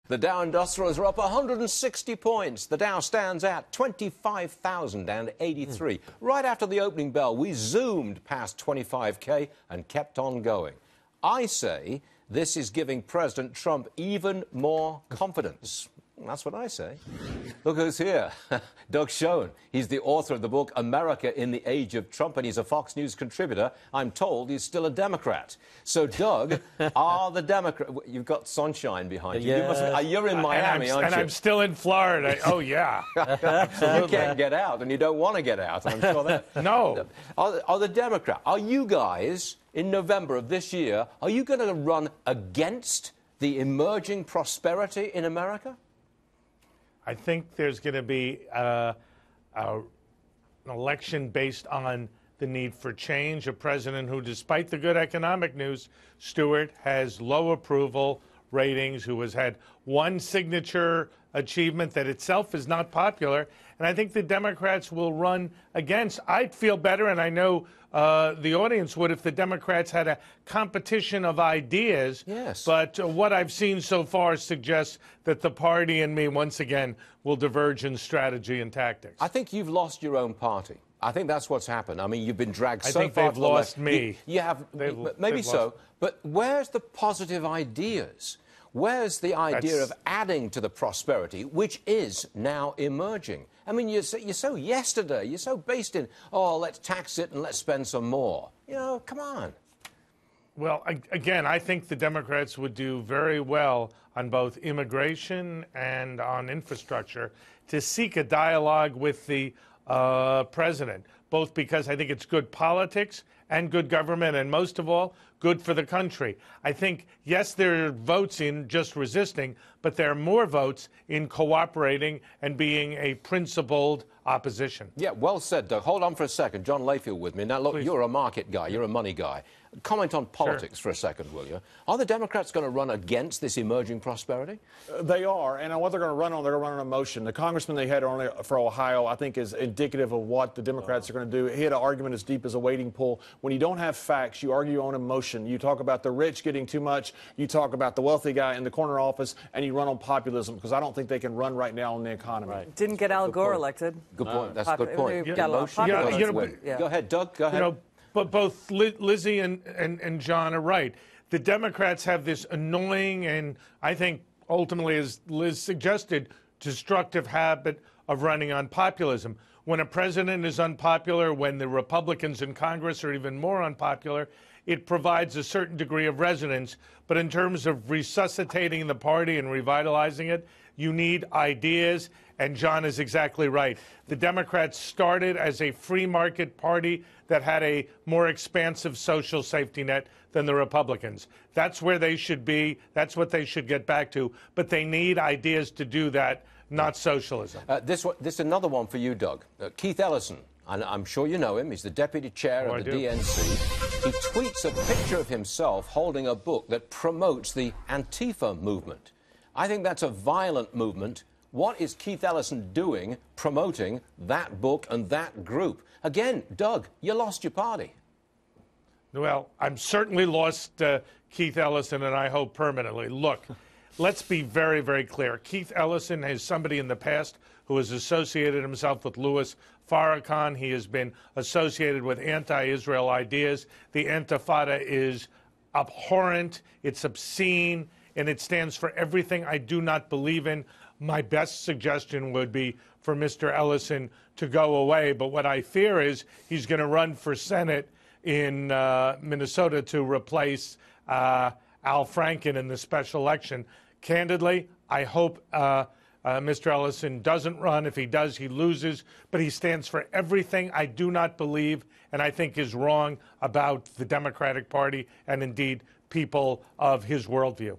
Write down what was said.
The Dow Industrials are up 160 points. The Dow stands at 25,083. Right after the opening bell, we zoomed past 25K and kept on going. I say this is giving President Trump even more confidence. That's what I say. Look who's here. Doug Schoen. He's the author of the book America in the Age of Trump, and he's a Fox News contributor. I'm told he's still a Democrat. So, Doug, are the Democrats... You've got sunshine behind you. Yeah. You're in Miami, aren't you? And I'm still in Florida. Oh, yeah. You can't get out, and you don't want to get out. I'm sure that... No. Are the Democrats... Are you guys, in November of this year, are you going to run against the emerging prosperity in America? I think there's going to be an election based on the need for change, a president who, despite the good economic news, Stuart, has low approval ratings, who has had one signature achievement that itself is not popular. And I think the Democrats will run against. I'd feel better, and I know the audience would, if the Democrats had a competition of ideas. Yes. But what I've seen so far suggests that the party and me, once again, will diverge in strategy and tactics. I think you've lost your own party. I think that's what's happened. I mean, you've been dragged so far. I think they've lost me. You have, maybe so. But where's the positive ideas? Where's the idea of adding to the prosperity, which is now emerging? I mean, you're so yesterday. You're so based in, oh, let's tax it and let's spend some more. You know, come on. Well, again, I think the Democrats would do very well on both immigration and on infrastructure to seek a dialogue with the president, both because I think it's good politics and good government, and most of all, good for the country. I think, yes, there are votes in just resisting, but there are more votes in cooperating and being a principled opposition. Yeah, well said, Doug. Hold on for a second. John Layfield with me. Now, look, you're a market guy. You're a money guy. Comment on politics for a second, will you? Are the Democrats going to run against this emerging prosperity? They are, and what they're going to run on, they're going to run on emotion. The congressman they had on for Ohio, I think, is indicative of what the Democrats are going to do. He had an argument as deep as a wading pool. When you don't have facts, you argue on emotion. You talk about the rich getting too much. You talk about the wealthy guy in the corner office, and you run on populism, because I don't think they can run right now on the economy. Right. Didn't get Al Gore elected. Good point. That's a good point. Go ahead, Doug. Go ahead. But both Lizzie and John are right. The Democrats have this annoying and, I think, ultimately, as Liz suggested, destructive habit of running on populism. When a president is unpopular, when the Republicans in Congress are even more unpopular, it provides a certain degree of resonance. But in terms of resuscitating the party and revitalizing it, you need ideas, and John is exactly right. The Democrats started as a free market party that had a more expansive social safety net than the Republicans. That's where they should be. That's what they should get back to. But they need ideas to do that, not socialism. This is another one for you, Doug. Keith Ellison, and I'm sure you know him. He's the deputy chair of the DNC. He tweets a picture of himself holding a book that promotes the Antifa movement. I think that's a violent movement. What is Keith Ellison doing promoting that book and that group? Again, Doug, you lost your party. Well, I'm certainly lost Keith Ellison, and I hope permanently. Look, let's be very, very clear. Keith Ellison is somebody in the past who has associated himself with Louis Farrakhan. He has been associated with anti-Israel ideas. The Intifada is abhorrent, it's obscene, and it stands for everything I do not believe in. My best suggestion would be for Mr. Ellison to go away. But what I fear is he's going to run for Senate in Minnesota to replace Al Franken in the special election. Candidly, I hope Mr. Ellison doesn't run. If he does, he loses. But he stands for everything I do not believe and I think is wrong about the Democratic Party and, indeed, people of his worldview.